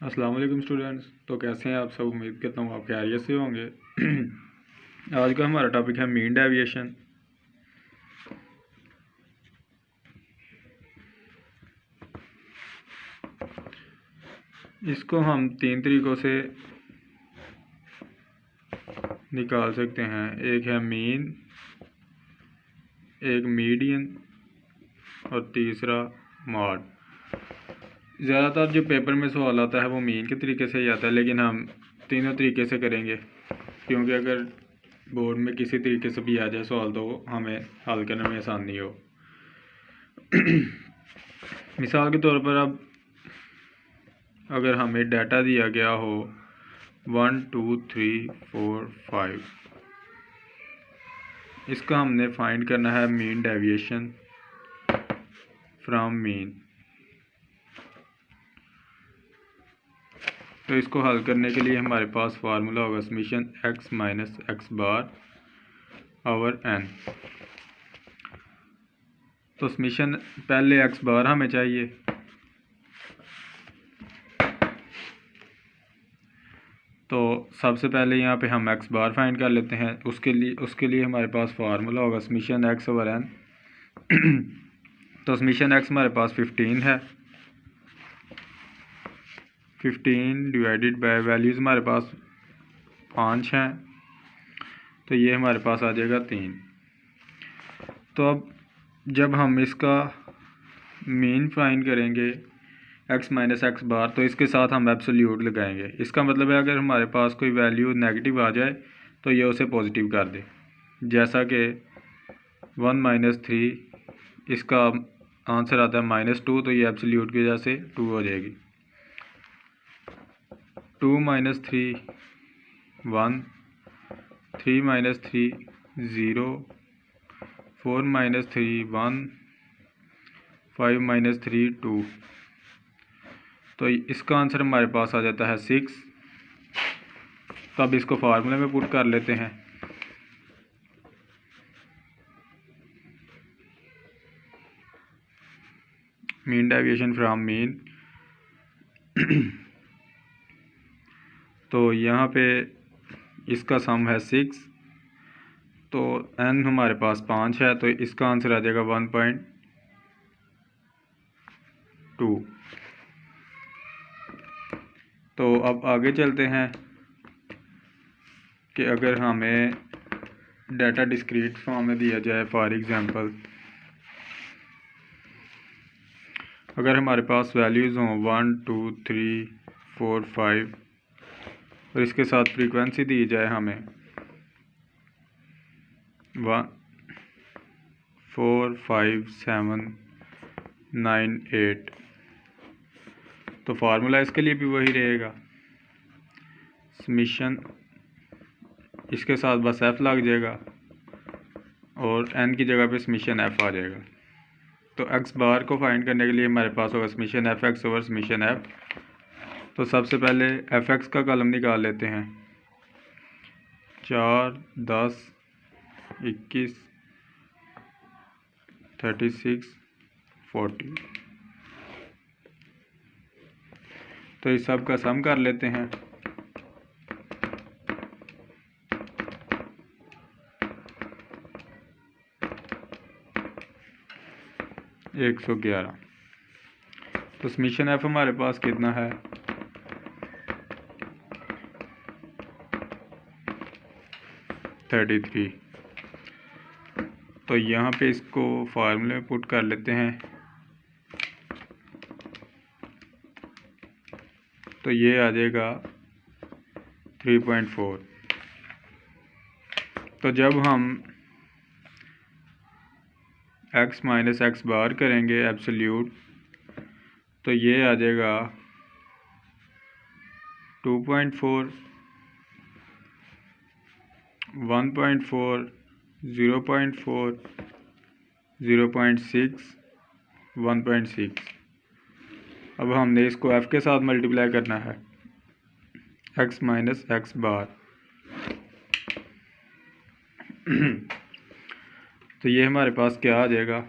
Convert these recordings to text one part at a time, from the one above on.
अस्सलाम वालेकुम स्टूडेंट्स। तो कैसे हैं आप सब? उम्मीद करता हूँ आप खैरियत से होंगे। आज का हमारा टॉपिक है मीन डेविएशन। इसको हम तीन तरीक़ों से निकाल सकते हैं। एक है मीन, एक मीडियन और तीसरा मॉड। ज़्यादातर जो पेपर में सवाल आता है वो मीन के तरीके से ही आता है, लेकिन हम तीनों तरीके से करेंगे क्योंकि अगर बोर्ड में किसी तरीके से भी आ जाए सवाल तो हमें हल करने में आसानी हो। मिसाल के तौर पर अब अगर हमें डाटा दिया गया हो 1 2 3 4 5, इसका हमने फाइंड करना है मीन डेविएशन फ्रॉम मीन। तो इसको हल करने के लिए हमारे पास फार्मूला होगा समीशन x माइनस एक्स बार ओवर n। तो समीशन पहले x बार हमें चाहिए, तो सबसे पहले यहाँ पे हम x बार फाइंड कर लेते हैं। उसके लिए हमारे पास फार्मूला होगा समीशन x ओवर n। तो समीशन x हमारे पास 15 है, 15 डिवाइडेड बाय वैल्यूज़ हमारे पास 5 हैं, तो ये हमारे पास आ जाएगा 3। तो अब जब हम इसका मीन फाइंड करेंगे x माइनस एक्स बार, तो इसके साथ हम एब्सोल्यूट लगाएंगे। इसका मतलब है अगर हमारे पास कोई वैल्यू नेगेटिव आ जाए तो ये उसे पॉजिटिव कर दे। जैसा कि 1 माइनस 3, इसका आंसर आता है -2, तो ये एब्सोल्यूट की वजह से 2 हो जाएगी। 2 माइनस 3 1, 3 माइनस 3 0, 4 माइनस 3 1, 5 माइनस 3 2, तो इसका आंसर हमारे पास आ जाता है 6। तो अब इसको फार्मूले में पुट कर लेते हैं। Mean deviation from mean. तो यहाँ पे इसका सम है 6, तो n हमारे पास 5 है, तो इसका आंसर आ जाएगा 1.2। तो अब आगे चलते हैं कि अगर हमें डाटा डिस्क्रीट फॉर्म में दिया जाए, फॉर एग्ज़ाम्पल अगर हमारे पास वैल्यूज़ हों 1 2 3 4 5 और इसके साथ फ्रीक्वेंसी दी जाए हमें 1 4 5 7 9 8, तो फार्मूला इसके लिए भी वही रहेगा। समीशन इसके साथ बस f लग जाएगा और n की जगह पे समीशन f आ जाएगा। तो x बार को फाइंड करने के लिए हमारे पास होगा summation fx over summation f। तो सबसे पहले fx का कॉलम निकाल लेते हैं। 4 10 21 36 40, तो इस सब का सम कर लेते हैं। एक 111। तो समीशन एफ हमारे पास कितना है? 33। तो यहाँ पे इसको फार्मूले में पुट कर लेते हैं। तो ये आ जाएगा 3.4। तो जब हम x माइनस एक्स बार करेंगे एब्सोल्यूट, तो ये आ जाएगा 2.4 1.4 0.4 0.6 1.6। अब हमने इसको f के साथ मल्टीप्लाई करना है, x माइनस एक्स बार। तो ये हमारे पास क्या आ जाएगा?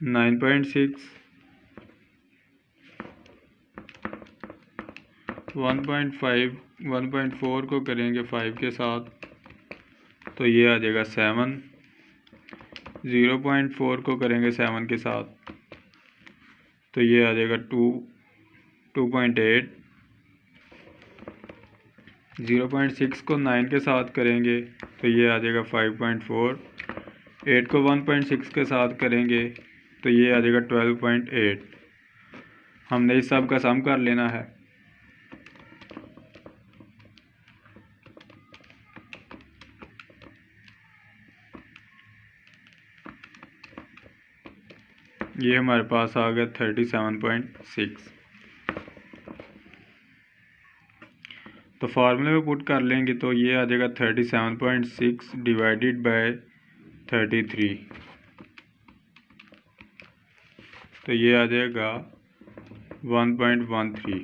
9.6, 1.5, 1.4 को करेंगे 5 के साथ तो ये आ जाएगा 7, 0.4 को करेंगे 7 के साथ तो ये आ जाएगा 2.8, 0.6 को 9 के साथ करेंगे तो ये आ जाएगा 5.4, 8 को 1.6 के साथ करेंगे तो ये आ जाएगा 12.8। हमने इस सब का सम कर लेना है। ये हमारे पास आ गया 37.6। तो फार्मूले में पुट कर लेंगे तो ये आ जाएगा 37.6 डिवाइडेड बाय 33 तो ये आ जाएगा 1.13।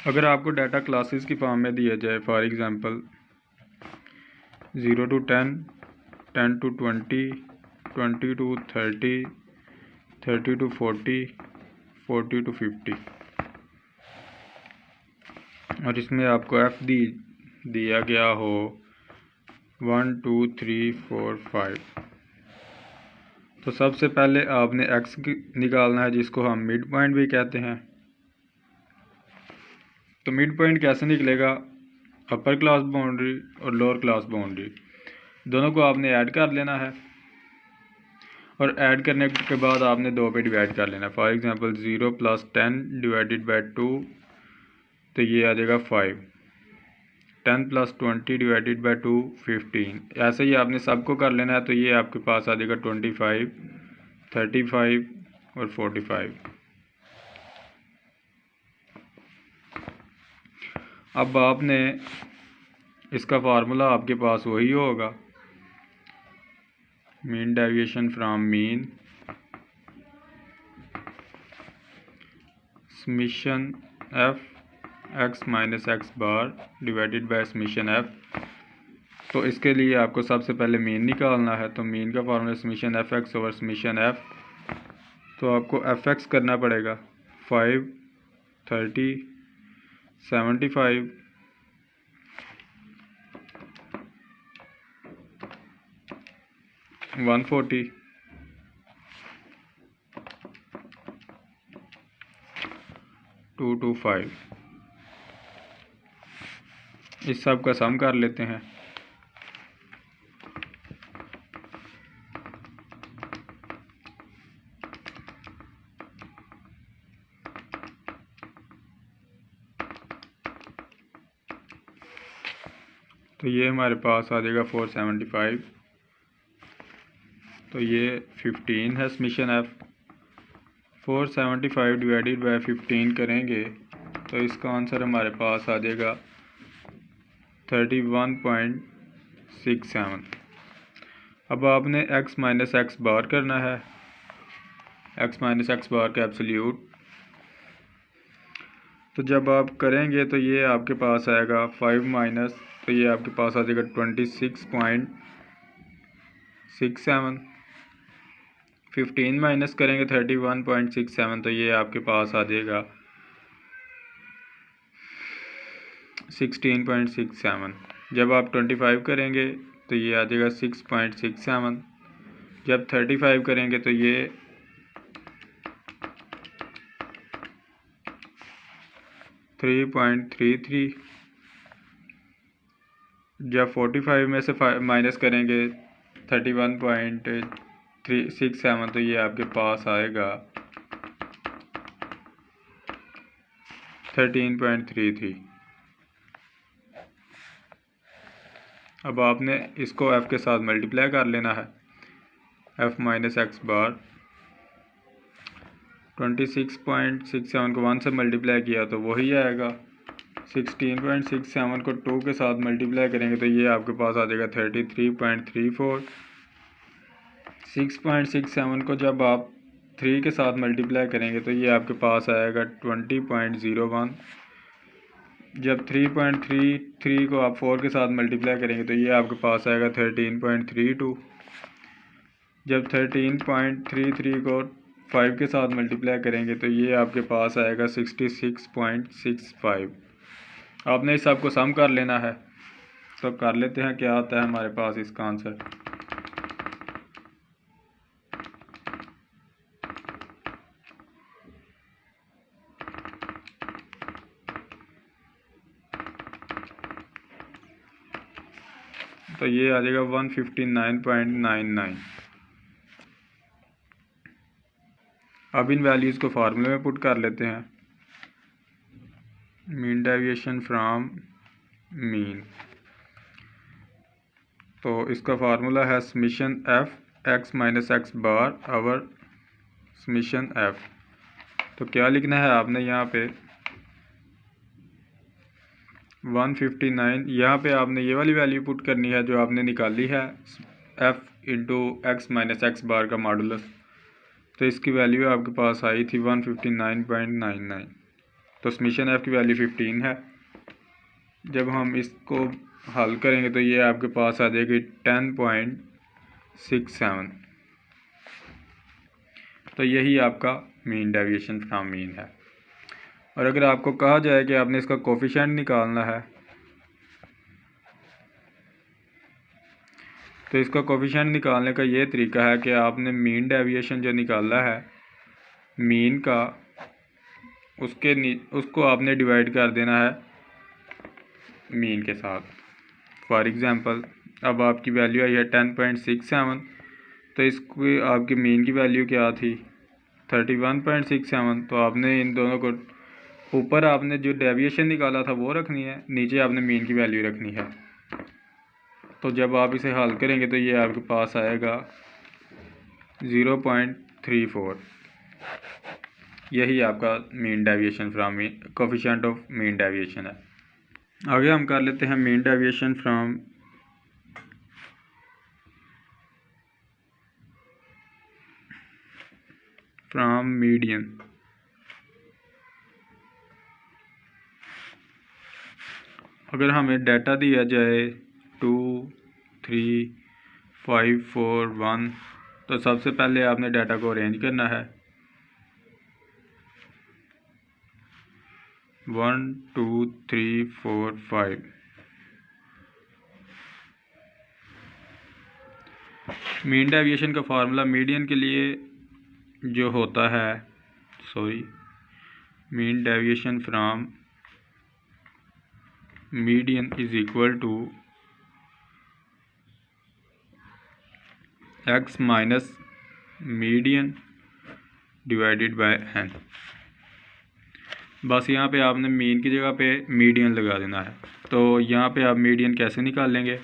अगर आपको डाटा क्लासेस की फॉर्म में दिया जाए, for example 0 to 10, 10 to 20, 20 to 30, 30 to 40, 40 to 50 और इसमें आपको f दिया गया हो 1 2 3 4 5 तो सबसे पहले आपने x निकालना है जिसको हम मिड पॉइंट भी कहते हैं। तो मिड पॉइंट कैसे निकलेगा? अपर क्लास बाउंड्री और लोअर क्लास बाउंड्री दोनों को आपने ऐड कर लेना है और ऐड करने के बाद आपने 2 पे डिवाइड कर लेना है। फॉर एग्जांपल 0 + 10 डिवाइडेड बाय 2 तो ये आ जाएगा 5, 10 + 20 डिवाइडेड बाय 2 15। ऐसे ही आपने सबको कर लेना है तो ये आपके पास आ जाएगा 25, 35 और 45। अब आपने इसका फार्मूला आपके पास वही होगा, mean deviation from mean summation f x minus x bar divided by summation f। तो इसके लिए आपको सबसे पहले मीन निकालना है। तो मीन का formula summation F x over summation f। तो आपको एफ एक्स करना पड़ेगा 5, 30, 75, 140, 225। इस सब का सम कर लेते हैं। तो ये हमारे पास आ जाएगा 475। तो ये 15 है समेशन f। 475 डिवाइडेड बाय 15 करेंगे तो इसका आंसर हमारे पास आ जाएगा 31.67। अब आपने x माइनस एक्स बार करना है, x माइनस एक्स बार का एब्सोल्यूट। तो जब आप करेंगे तो ये आपके पास आएगा 5 माइनस, तो ये आपके पास आ जाएगा 26.67। 15 माइनस करेंगे 31.67 तो ये आपके पास आ जाएगा 16.67। जब आप 25 करेंगे तो ये आ जाएगा 6.67। जब 35 करेंगे तो ये 3.33। जब 45 में से माइनस करेंगे 31.367 तो ये आपके पास आएगा 13.33। अब आपने इसको f के साथ मल्टीप्लाई कर लेना है। f माइनस एक्स बार 26.67 को 1 से मल्टीप्लाई किया तो वही आएगा। 16.67 को 2 के साथ मल्टीप्लाई करेंगे तो ये आपके पास आ जाएगा 33.34। 6.67 को जब आप 3 के साथ मल्टीप्लाई करेंगे तो ये आपके पास आएगा 20.01। जब 3.33 को आप 4 के साथ मल्टीप्लाई करेंगे तो ये आपके पास आएगा 13.32। जब 13.33 को 5 के साथ मल्टीप्लाई करेंगे तो ये आपके पास आएगा 66.65। आपने इस सब को सम कर लेना है। तो कर लेते हैं क्या आता है हमारे पास इसका आंसर। तो ये आ जाएगा 159.99। अब इन वैल्यूज़ को फार्मूले में पुट कर लेते हैं। मीन डेविएशन फ्रॉम मीन, तो इसका फार्मूला है summation F X minus x bar over summation F. तो क्या लिखना है आपने यहाँ पे 159, यहाँ पे आपने ये वाली वैल्यू पुट करनी है जो आपने निकाली है f into x minus x bar का मॉडुलस। तो इसकी वैल्यू आपके पास आई थी 159.99। तो समीशन एफ की वैल्यू 15 है। जब हम इसको हल करेंगे तो ये आपके पास आ जाएगी 10.67। तो यही आपका मीन डेविएशन फ्रॉम मीन है। और अगर आपको कहा जाए कि आपने इसका कोफिशिएंट निकालना है तो इसका कोफिशिएंट निकालने का ये तरीका है कि आपने मीन डेविएशन जो निकाला है मीन का उसको आपने डिवाइड कर देना है मीन के साथ। फॉर एग्ज़ाम्पल अब आपकी वैल्यू आई है 10.67, तो इसकी आपकी मीन की वैल्यू क्या थी 31.67। तो आपने इन दोनों को ऊपर आपने जो डेविएशन निकाला था वो रखनी है, नीचे आपने मीन की वैल्यू रखनी है। तो जब आप इसे हल करेंगे तो ये आपके पास आएगा 0.34। यही आपका mean deviation from mean coefficient of mean deviation है। आगे हम कर लेते हैं मीन डेविएशन फ्रॉम मीडियन। अगर हमें डाटा दिया जाए 2 3 5 4 1, तो सबसे पहले आपने डाटा को अरेंज करना है 1 2 3 4 5। मीन डेविएशन का फार्मूला मीडियन के लिए जो होता है mean deviation from median is equal to X minus median divided by N. बस यहाँ पे आपने मीन की जगह पे मीडियन लगा देना है। तो यहाँ पे आप मीडियन कैसे निकाल लेंगे,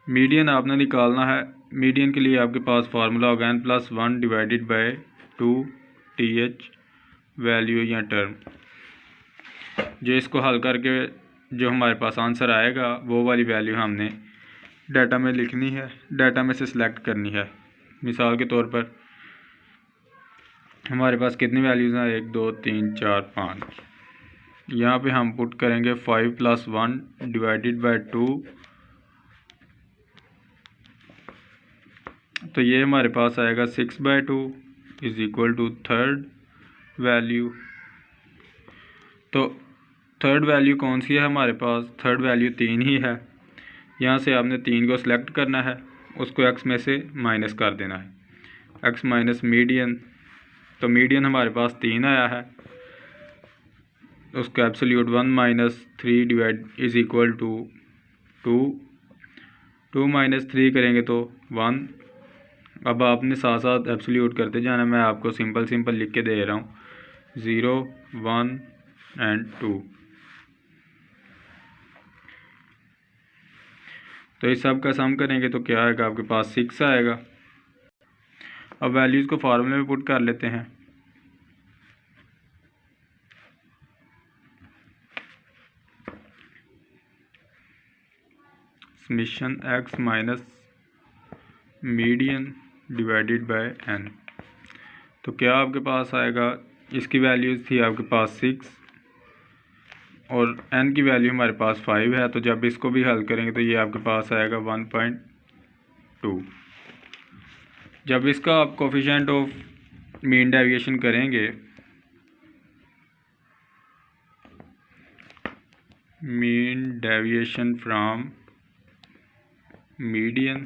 मीडियन आपने निकालना है। मीडियन के लिए आपके पास फार्मूला होगा n+1 divided by 2th value या टर्म। जो इसको हल करके जो हमारे पास आंसर आएगा वो वाली वैल्यू हमने डाटा में लिखनी है, डाटा में से सिलेक्ट करनी है। मिसाल के तौर पर हमारे पास कितनी वैल्यूज़ हैं 1 2 3 4 5। यहाँ पे हम पुट करेंगे 5+1 डिवाइडेड बाय 2। तो ये हमारे पास आएगा 6/2 is equal to third value. तो थर्ड वैल्यू कौन सी है हमारे पास, थर्ड वैल्यू 3 ही है। यहाँ से आपने 3 को सिलेक्ट करना है, उसको x में से माइनस कर देना है, x माइनस मीडियन। तो मीडियन हमारे पास 3 आया है, उसका absolute 1 - 3 divide is equal to 2। 2 - 3 करेंगे तो 1। अब आपने साथ साथ एब्सोल्यूट करते जाना, मैं आपको सिंपल लिख के दे रहा हूँ 0 1 एंड 2। तो इस सब का सम करेंगे तो क्या आएगा आपके पास 6 आएगा। अब वैल्यूज़ को फार्मूले में पुट कर लेते हैं। Summation x minus median divided bye n। तो क्या आपके पास आएगा, इसकी वैल्यूज़ थी आपके पास 6 और n की वैल्यू हमारे पास 5 है। तो जब इसको भी हल करेंगे तो ये आपके पास आएगा 1.2। जब इसका आप कोफिशिएंट ऑफ मीन डेविएशन करेंगे, मीन डेविएशन फ्रॉम मीडियन,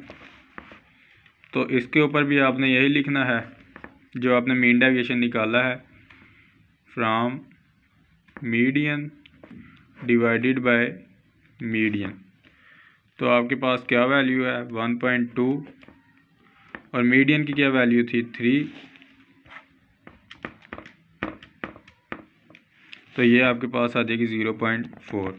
तो इसके ऊपर भी आपने यही लिखना है जो आपने मीन डेविएशन निकाला है, from median divided bye median. तो आपके पास क्या वैल्यू है 1.2 और मीडियन की क्या वैल्यू थी 3, तो ये आपके पास आ जाएगी 0.4।